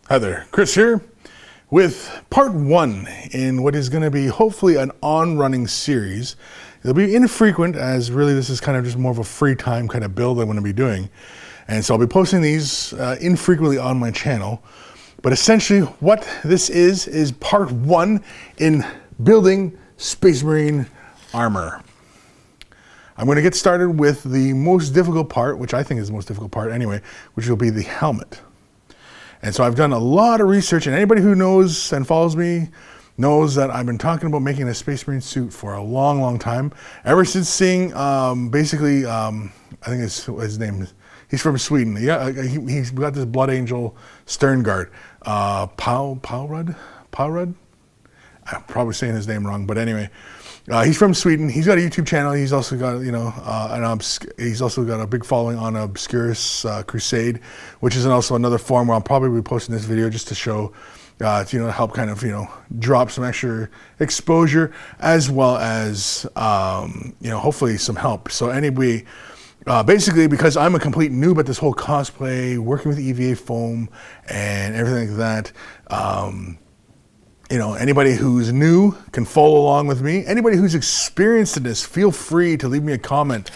Hi there, Chris here with part one in what is going to be hopefully an on-running series. It'll be infrequent as really this is kind of just more of a free time kind of build I'm going to be doing. And so I'll be posting these infrequently on my channel. But essentially what this is part one in building Space Marine armor. I'm going to get started with the most difficult part, which I think is the most difficult part anyway, which will be the helmet. And so I've done a lot of research, and anybody who knows and follows me knows that I've been talking about making a Space Marine suit for a long, long time. Ever since seeing, I think his name, he's from Sweden. Yeah, he's got this Blood Angel stern guard. Paulrud? I'm probably saying his name wrong, but anyway. He's from Sweden. He's got a YouTube channel. He's also got, he's also got a big following on Obscurus Crusade, which is also another forum where I'll probably be posting this video just to show, help kind of, drop some extra exposure as well as, hopefully some help. So anyway, basically because I'm a complete noob at this whole cosplay, working with EVA foam and everything like that, anybody who's new can follow along with me. Anybody who's experienced in this, feel free to leave me a comment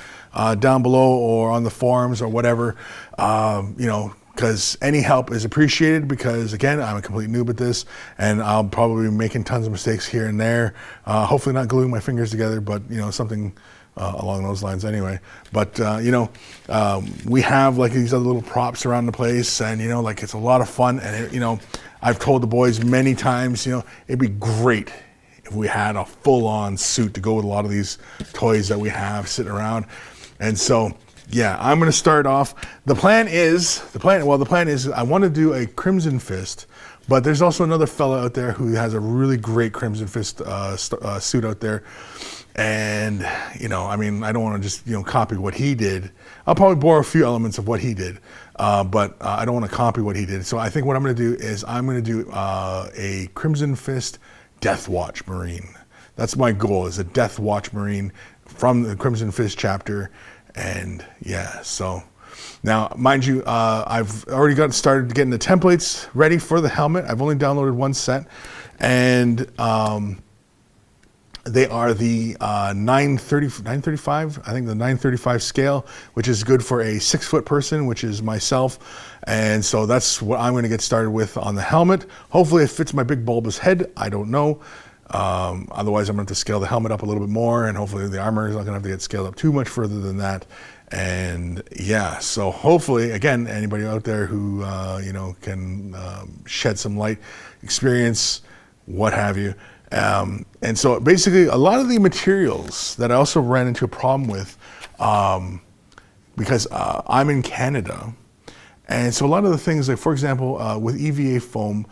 down below or on the forums or whatever, because any help is appreciated because, again, I'm a complete noob at this and I'll probably be making tons of mistakes here and there. Hopefully not gluing my fingers together, but, something along those lines anyway. But, we have like these other little props around the place and, it's a lot of fun and, I've told the boys many times, it'd be great if we had a full-on suit to go with a lot of these toys that we have sitting around. And so, yeah, I'm going to start off. The plan is I want to do a Crimson Fist, but there's also another fella out there who has a really great Crimson Fist suit out there. And, I don't want to just, copy what he did. I'll probably borrow a few elements of what he did, but I don't want to copy what he did. So I think what I'm going to do is I'm going to do a Crimson Fist Death Watch Marine. That's my goal, is a Death Watch Marine from the Crimson Fist chapter. And yeah, so now, mind you, I've already got started getting the templates ready for the helmet. I've only downloaded one set, and they are the 935, I think the 935 scale, which is good for a 6-foot person, which is myself. And so that's what I'm going to get started with on the helmet. Hopefully it fits my big bulbous head. I don't know. Otherwise I'm going to have to scale the helmet up a little bit more, and hopefully the armor is not going to have to get scaled up too much further than that. And yeah, so hopefully, again, anybody out there who, can shed some light, experience, what have you. And so basically a lot of the materials that I also ran into a problem with, because I'm in Canada, and so a lot of the things, like for example, with EVA foam,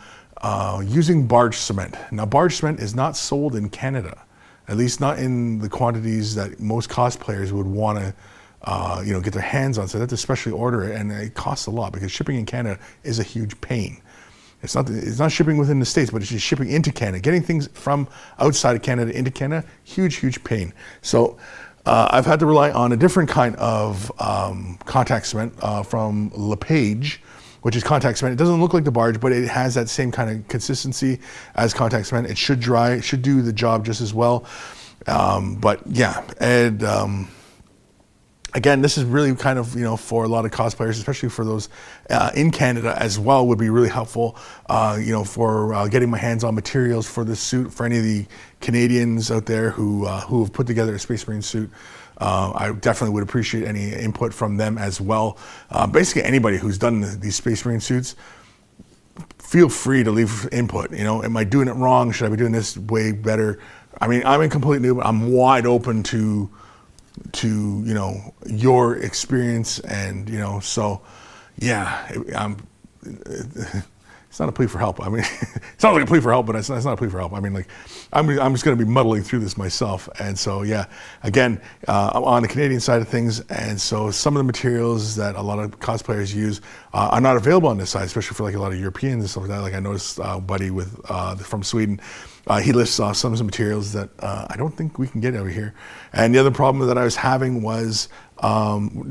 using barge cement. Now barge cement is not sold in Canada, at least not in the quantities that most cosplayers would want to get their hands on. So they have to specially order it, and it costs a lot because shipping in Canada is a huge pain. It's not shipping within the States, but it's just shipping into Canada. Getting things from outside of Canada into Canada, huge pain. So I've had to rely on a different kind of contact cement from LePage, which is contact cement. It doesn't look like the barge, but it has that same kind of consistency as contact cement. It should dry, it should do the job just as well. But yeah, and again, this is really kind of, for a lot of cosplayers, especially for those in Canada as well, would be really helpful, for getting my hands on materials for this suit. For any of the Canadians out there who have put together a Space Marine suit, I definitely would appreciate any input from them as well. Basically, anybody who's done these Space Marine suits, feel free to leave input. Am I doing it wrong? Should I be doing this way better? I mean, I'm in complete noob. I'm wide open to your experience, and so yeah, it's not a plea for help. I mean, it sounds like a plea for help, but it's not a plea for help. I mean, like, I'm just going to be muddling through this myself. And so, yeah, again, I'm on the Canadian side of things. And so some of the materials that a lot of cosplayers use are not available on this side, especially for like a lot of Europeans and stuff like that. Like I noticed Buddy from Sweden, he lists off some of the materials that I don't think we can get over here. And the other problem that I was having was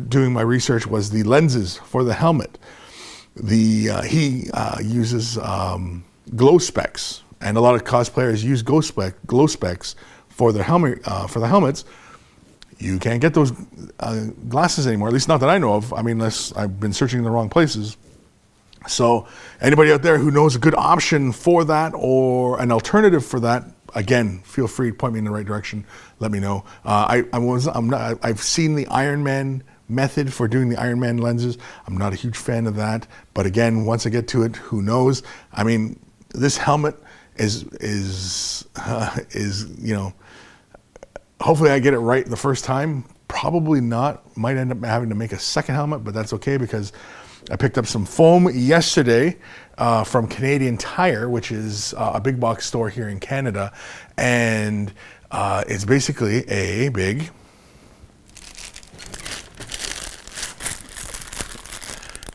doing my research was the lenses for the helmet. he uses glow specs, and a lot of cosplayers use glow specs for their helmet for the helmets. You can't get those glasses anymore, at least not that I know of. I mean, unless I've been searching in the wrong places. So anybody out there who knows a good option for that or an alternative for that, again, feel free to point me in the right direction. Let me know. I've seen the Iron Man method for doing the Iron Man lenses. I'm not a huge fan of that, but again, once I get to it, who knows? I mean, this helmet is you know, hopefully I get it right the first time. Probably not. Might end up having to make a second helmet, but that's okay because I picked up some foam yesterday from Canadian Tire, which is a big box store here in Canada, and it's basically a big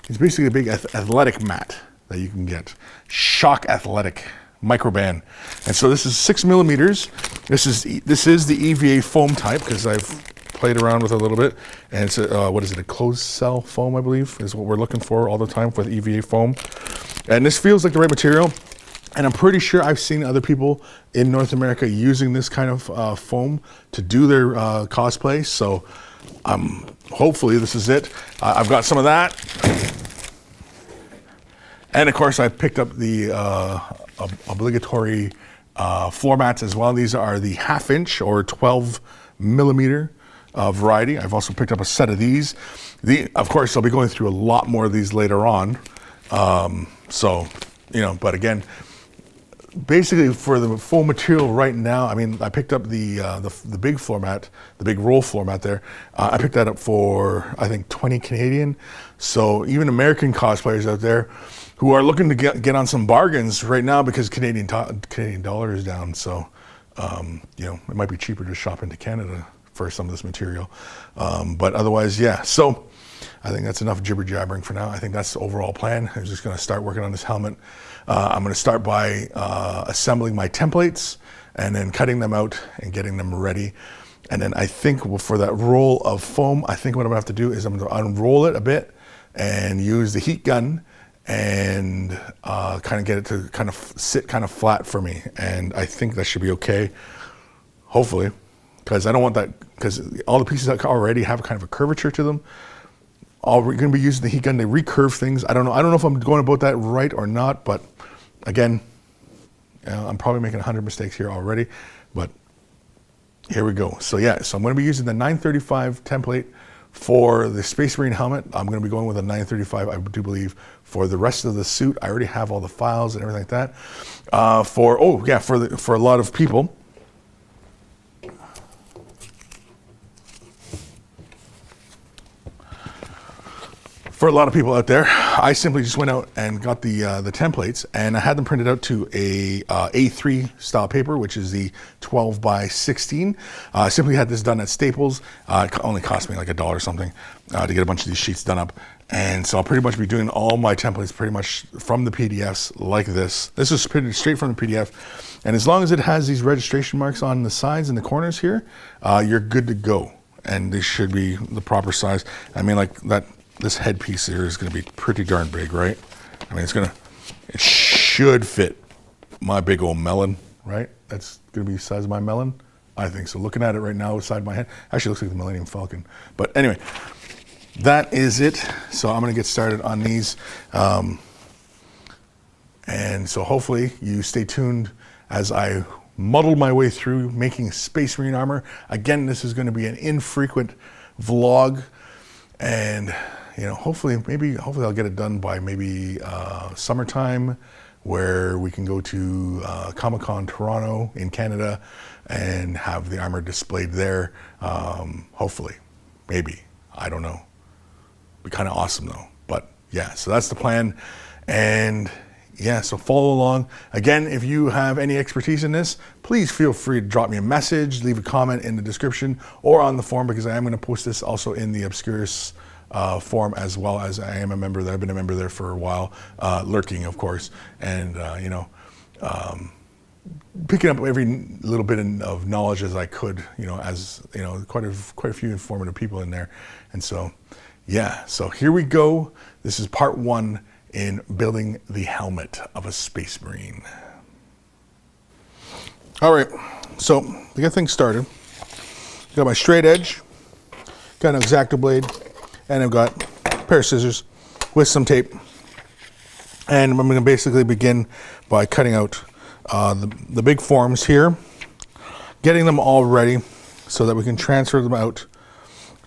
athletic mat that you can get. Shock Athletic Microband. And so this is 6 millimeters. This is the EVA foam type because I've played around with it a little bit, and it's what is it, a closed cell foam, I believe, is what we're looking for all the time for the EVA foam. And this feels like the right material, and I'm pretty sure I've seen other people in North America using this kind of foam to do their cosplay. So hopefully this is it. I've got some of that, and of course I picked up the obligatory floor mats as well. These are the 1/2 inch or 12 millimeter variety. I've also picked up a set of these. Of course, I'll be going through a lot more of these later on. So, you know, but again, basically for the full material right now, I mean, I picked up the big floor mat, the big roll floor mat there. I picked that up for, I think, 20 Canadian. So even American cosplayers out there who are looking to get on some bargains right now because Canadian dollar is down. So, you know, it might be cheaper to shop into Canada for some of this material. But otherwise, yeah. So I think that's enough jibber jabbering for now. I think that's the overall plan. I'm just going to start working on this helmet. I'm going to start by assembling my templates and then cutting them out and getting them ready. And then I think for that roll of foam, I think what I'm going to have to do is I'm going to unroll it a bit and use the heat gun and kind of get it to kind of sit kind of flat for me. And I think that should be okay, hopefully, because I don't want that, because all the pieces that already have kind of a curvature to them, we're going to be using the heat gun to recurve things. I don't know if I'm going about that right or not, but again, I'm probably making 100 mistakes here already, but here we go. So yeah, so I'm going to be using the 935 template for the Space Marine helmet. I'm going to be going with a 935, I do believe, for the rest of the suit. I already have all the files and everything like that. For a lot of people, out there, I simply just went out and got the templates, and I had them printed out to a A3 style paper, which is the 12 by 16. I simply had this done at Staples. It only cost me like $1 or something to get a bunch of these sheets done up. And so I'll pretty much be doing all my templates pretty much from the PDFs like this. This is pretty straight from the PDF. And as long as it has these registration marks on the sides and the corners here, you're good to go. And they should be the proper size. I mean, like that. This headpiece here is going to be pretty darn big, right? I mean, it should fit my big old melon, right? That's going to be the size of my melon. I think so. Looking at it right now beside my head, actually looks like the Millennium Falcon. But anyway, that is it. So I'm going to get started on these. And so hopefully you stay tuned as I muddle my way through making Space Marine armor. Again, this is going to be an infrequent vlog, and you know, hopefully I'll get it done by maybe summertime, where we can go to Comic-Con Toronto in Canada and have the armor displayed there. Hopefully, maybe, I don't know. Be kind of awesome though. But yeah, so that's the plan. And yeah, so follow along. Again, if you have any expertise in this, please feel free to drop me a message, leave a comment in the description or on the forum, because I am going to post this also in the Obscurus forum, as well as I am a member there. I've been a member there for a while, lurking, of course, and you know, picking up every little bit of knowledge as I could. You know, as you know, quite a few informative people in there, and so yeah. So here we go. This is part 1 in building the helmet of a Space Marine. All right, so to get things started, got my straight edge, got an X-Acto blade, and I've got a pair of scissors with some tape. And I'm going to basically begin by cutting out the big forms here, getting them all ready so that we can transfer them out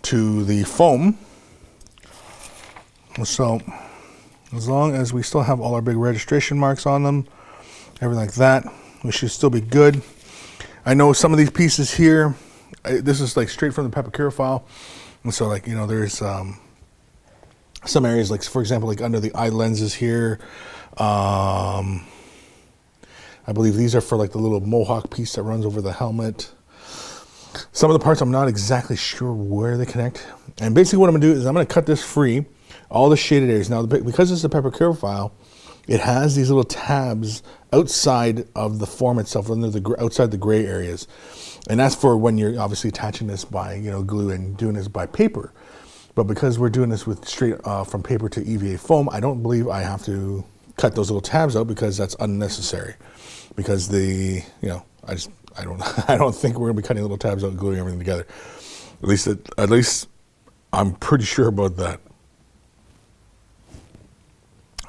to the foam. So as long as we still have all our big registration marks on them, everything like that, we should still be good. I know some of these pieces here, this is like straight from the Pepakura file. And so like, you know, there's some areas like, for example, like under the eye lenses here. I believe these are for like the little mohawk piece that runs over the helmet. Some of the parts I'm not exactly sure where they connect. And basically what I'm gonna do is I'm gonna cut this free, all the shaded areas. Now, because it's a Pepakura file, it has these little tabs outside of the form itself, outside the gray areas. And that's for when you're obviously attaching this by, you know, glue and doing this by paper. But because we're doing this with straight from paper to EVA foam, I don't believe I have to cut those little tabs out because that's unnecessary. Because I don't think we're gonna be cutting little tabs out and gluing everything together. At least I'm pretty sure about that.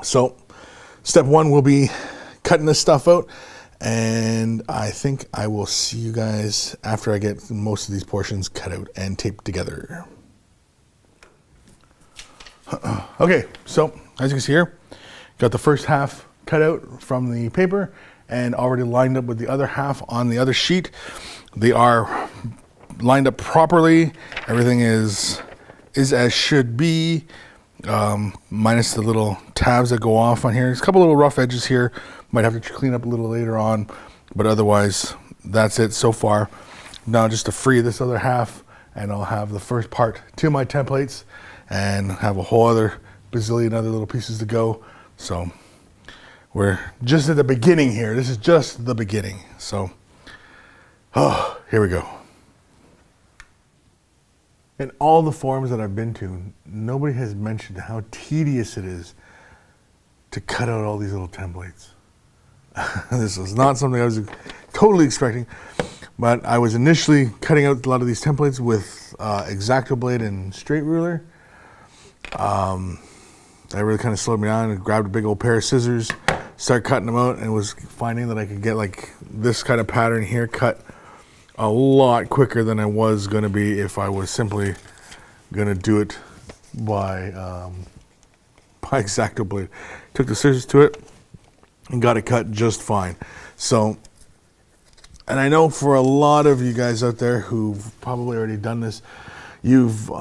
So step one will be cutting this stuff out, and I think I will see you guys after I get most of these portions cut out and taped together. Okay, so as you can see here, got the first half cut out from the paper and already lined up with the other half on the other sheet. They are lined up properly. Everything is as should be, minus the little tabs that go off on here. There's a couple little rough edges here. Might have to clean up a little later on, but otherwise that's it so far. Now just to free this other half, and I'll have the first part to my templates and have a whole other bazillion other little pieces to go. So we're just at the beginning here. This is just the beginning. So, here we go. In all the forums that I've been to, nobody has mentioned how tedious it is to cut out all these little templates. This was not something I was totally expecting, but I was initially cutting out a lot of these templates with X-Acto blade and straight ruler. That really kind of slowed me down. I grabbed a big old pair of scissors, started cutting them out, and was finding that I could get like this kind of pattern here cut a lot quicker than I was going to be if I was simply going to do it by X-Acto blade. Took the scissors to it and got it cut just fine. So, and I know for a lot of you guys out there who've probably already done this, you've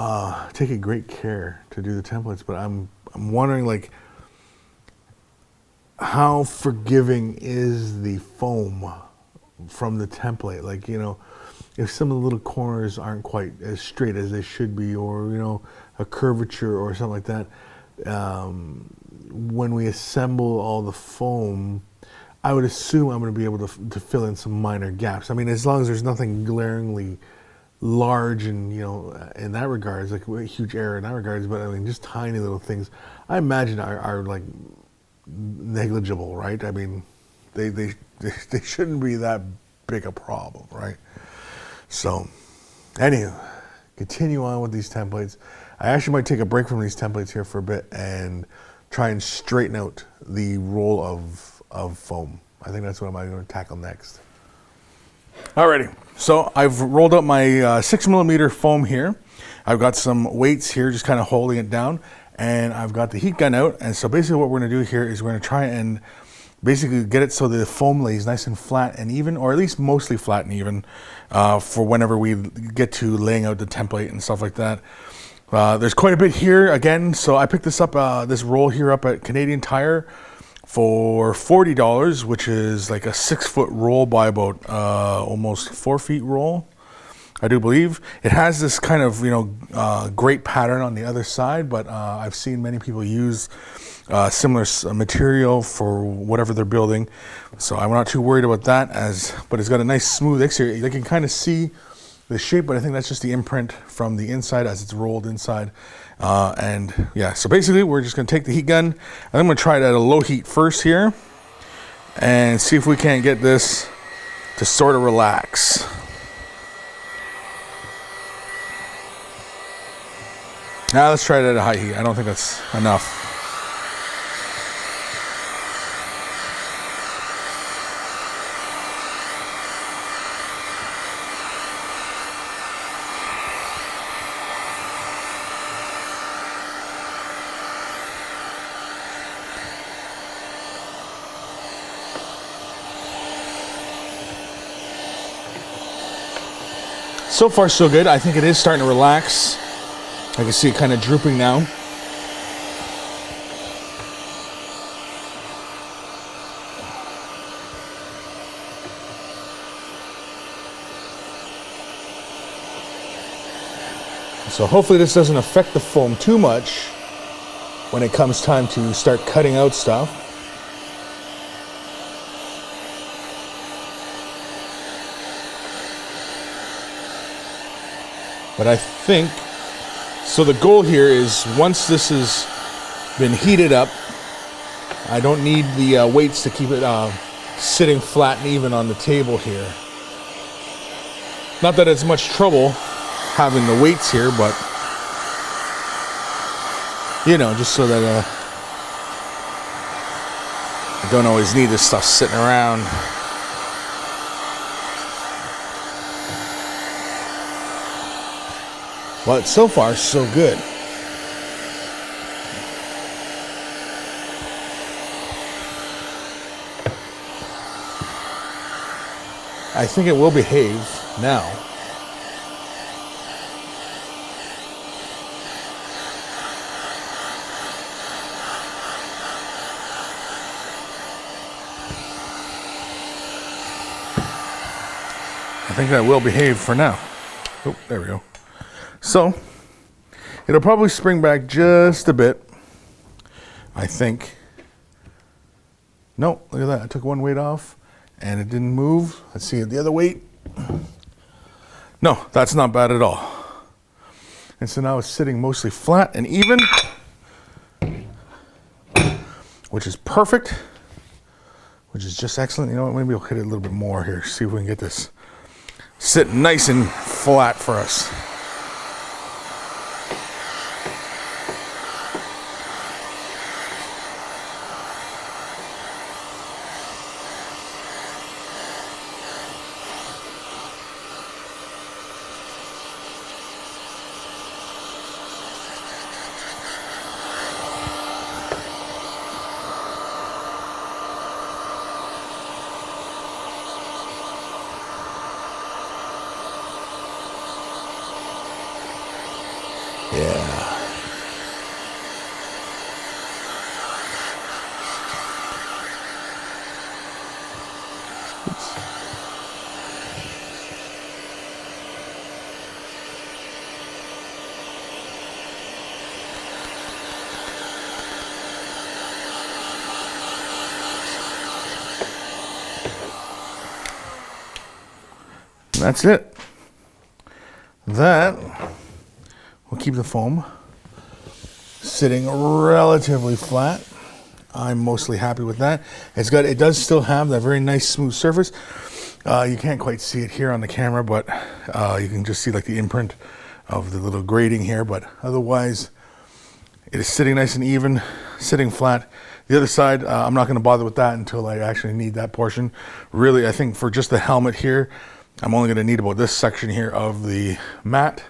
taken great care to do the templates, but I'm wondering, like, how forgiving is the foam from the template? Like, you know, if some of the little corners aren't quite as straight as they should be, or, you know, a curvature or something like that, when we assemble all the foam, I would assume I'm going to be able to fill in some minor gaps. I mean, as long as there's nothing glaringly large and, you know, in that regards, like a huge error in that regards, but I mean, just tiny little things, I imagine are like negligible, right? I mean, they shouldn't be that big a problem, right? So, anywho, continue on with these templates. I actually might take a break from these templates here for a bit and try and straighten out the roll of foam. I think that's what I'm going to tackle next. Alrighty, so I've rolled out my 6mm foam here. I've got some weights here just kind of holding it down, and I've got the heat gun out. And so basically what we're going to do here is we're going to try and basically get it so the foam lays nice and flat and even, or at least mostly flat and even, for whenever we get to laying out the template and stuff like that. There's quite a bit here again, so I picked this up, this roll here up at Canadian Tire for $40, which is like a 6-foot roll by about almost 4 feet roll, I do believe. It has this kind of, you know, great pattern on the other side, but I've seen many people use similar material for whatever they're building, so I'm not too worried about that. But it's got a nice smooth exterior. You can kind of see the shape, but I think that's just the imprint from the inside as it's rolled inside. And yeah, so basically we're just gonna take the heat gun and I'm gonna try it at a low heat first here and see if we can't get this to sort of relax. Now let's try it at a high heat. I don't think that's enough. So far so good. I think it is starting to relax. I can see it kind of drooping now. So hopefully this doesn't affect the foam too much when it comes time to start cutting out stuff. But I think, so the goal here is once this has been heated up, I don't need the weights to keep it sitting flat and even on the table here. Not that it's much trouble having the weights here, but you know, just so that I don't always need this stuff sitting around. But so far, so good. I think it will behave now. I think that will behave for now. Oh, there we go. So, it'll probably spring back just a bit, I think. No, look at that. I took one weight off and it didn't move. Let's see the other weight. No, that's not bad at all. And so now it's sitting mostly flat and even, which is perfect, which is just excellent. You know what, maybe we'll hit it a little bit more here, see if we can get this sitting nice and flat for us. Yeah. Oops. And that's it. That will keep the foam sitting relatively flat. I'm mostly happy with that. It does still have that very nice smooth surface. You can't quite see it here on the camera, but you can just see like the imprint of the little grating here, but otherwise it is sitting nice and even, sitting flat. The other side, I'm not going to bother with that until I actually need that portion. Really, I think for just the helmet here, I'm only going to need about this section here of the mat.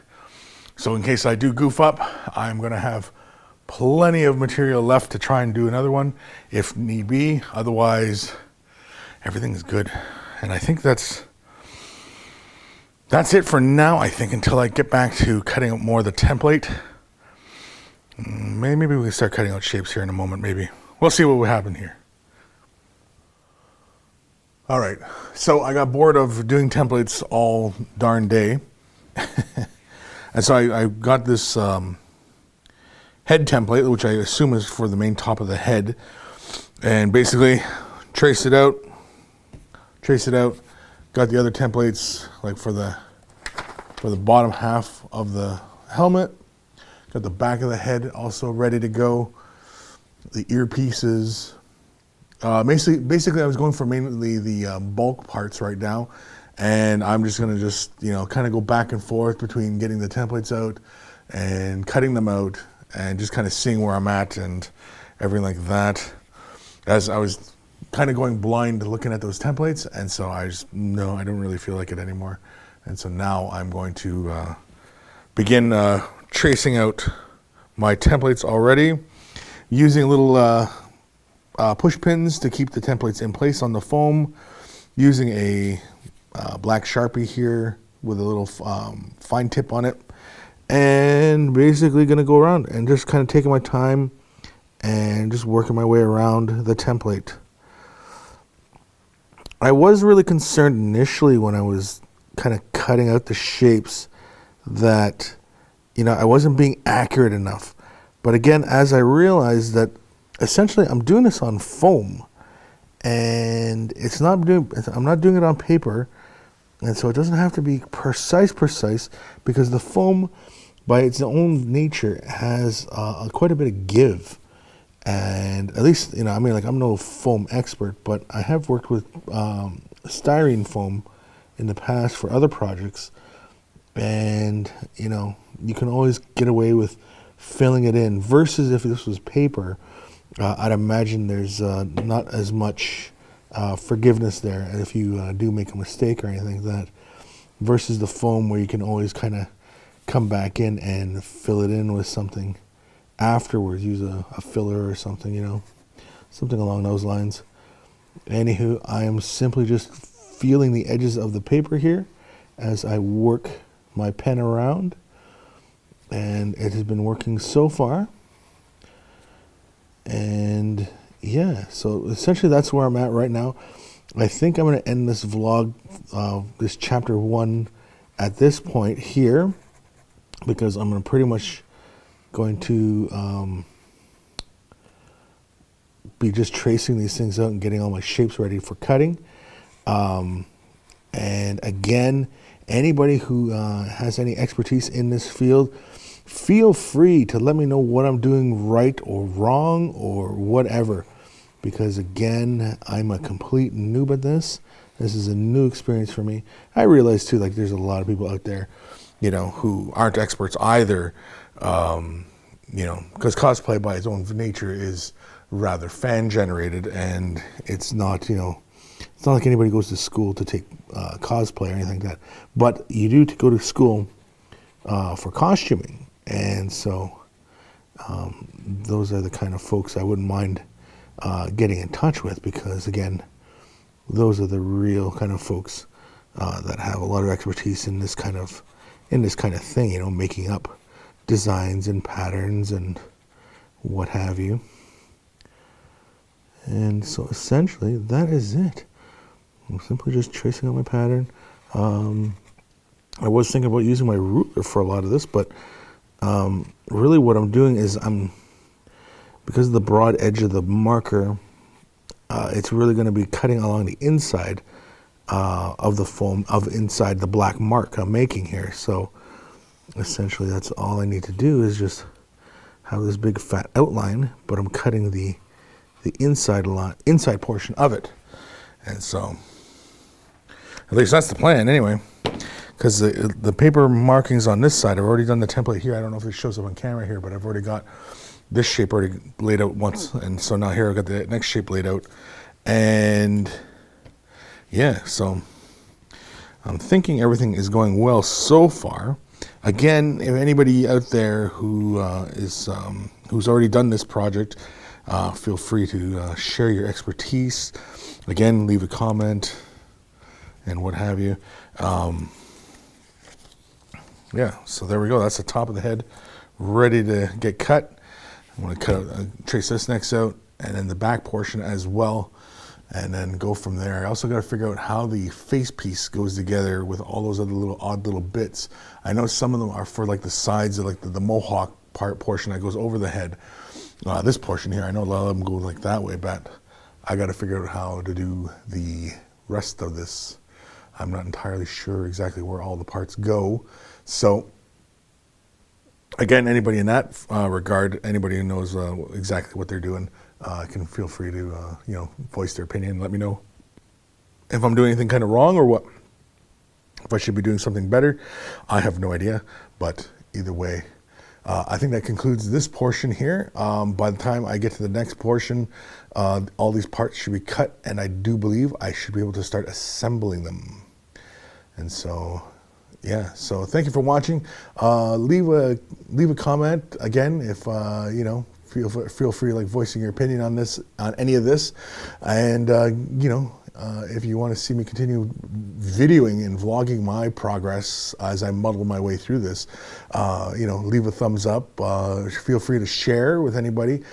So in case I do goof up, I'm going to have plenty of material left to try and do another one if need be. Otherwise, everything's good. And I think that's it for now, I think, until I get back to cutting out more of the template. Maybe we can start cutting out shapes here in a moment, maybe. We'll see what will happen here. All right, so I got bored of doing templates all darn day. And so I got this head template, which I assume is for the main top of the head. And basically trace it out, got the other templates like for the for the bottom half of the helmet. Got the back of the head also ready to go. The earpieces. Basically, I was going for mainly the bulk parts right now, and I'm just gonna kind of go back and forth between getting the templates out and cutting them out, and just kind of seeing where I'm at and everything like that. As I was kind of going blind looking at those templates, and so I don't really feel like it anymore. And so now I'm going to begin tracing out my templates already, using little push pins to keep the templates in place on the foam, using a black Sharpie here with a little fine tip on it, and basically going to go around and just kind of taking my time and just working my way around the template. I was really concerned initially when I was kind of cutting out the shapes that, I wasn't being accurate enough. But again, as I realized that essentially I'm doing this on foam, and I'm not doing it on paper, and so it doesn't have to be precise, because the foam by its own nature has quite a bit of give. And at least, I'm no foam expert, but I have worked with styrene foam in the past for other projects. And, you can always get away with filling it in, versus if this was paper, I'd imagine there's not as much forgiveness there if you do make a mistake or anything like that, versus the foam where you can always kind of come back in and fill it in with something afterwards, use a filler or something, something along those lines. Anywho, I am simply just feeling the edges of the paper here as I work my pen around, and it has been working so far. And yeah, so essentially that's where I'm at right now. I think I'm going to end this vlog, this chapter 1 at this point here, because I'm pretty much going to be just tracing these things out and getting all my shapes ready for cutting. And again, anybody who has any expertise in this field, feel free to let me know what I'm doing right or wrong or whatever, because again, I'm a complete noob at this. This is a new experience for me. I realize too, there's a lot of people out there, who aren't experts either, because cosplay by its own nature is rather fan generated, and it's not, it's not like anybody goes to school to take cosplay or anything like that, but you do to go to school for costuming. And so those are the kind of folks I wouldn't mind getting in touch with, because again, those are the real kind of folks that have a lot of expertise in this kind of thing, making up designs and patterns and what have you. And so essentially that is it. I'm simply just tracing out my pattern. I was thinking about using my ruler for a lot of this, but really what I'm doing is because of the broad edge of the marker, it's really going to be cutting along the inside of the foam, inside the black mark I'm making here. So essentially that's all I need to do is just have this big fat outline, but I'm cutting the inside portion of it. And so at least that's the plan anyway, because the paper markings on this side, I've already done the template here. I don't know if it shows up on camera here, but I've already got this shape already laid out once, and so now here I've got the next shape laid out. And yeah, so I'm thinking everything is going well so far. Again, if anybody out there who who's already done this project, feel free to share your expertise. Again, leave a comment and what have you. Yeah, so there we go. That's the top of the head, ready to get cut. I'm going to trace this next out, and then the back portion as well, and then go from there. I also got to figure out how the face piece goes together with all those other odd little bits. I know some of them are for the sides of the mohawk portion that goes over the head. This portion here, I know a lot of them go that way, but I got to figure out how to do the rest of this I'm not entirely sure exactly where all the parts go. So again, anybody in that regard, anybody who knows exactly what they're doing, can feel free to voice their opinion. Let me know if I'm doing anything kind of wrong or what. If I should be doing something better, I have no idea. But either way, I think that concludes this portion here. By the time I get to the next portion, all these parts should be cut, and I do believe I should be able to start assembling them. And so, yeah. So thank you for watching. Leave a comment again if feel free like voicing your opinion on this, on any of this, and if you want to see me continue videoing and vlogging my progress as I muddle my way through this, leave a thumbs up. Feel free to share with anybody,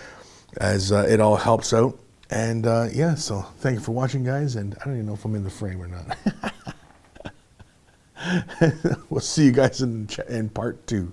as it all helps out. And yeah, so thank you for watching, guys. And I don't even know if I'm in the frame or not. We'll see you guys in part 2.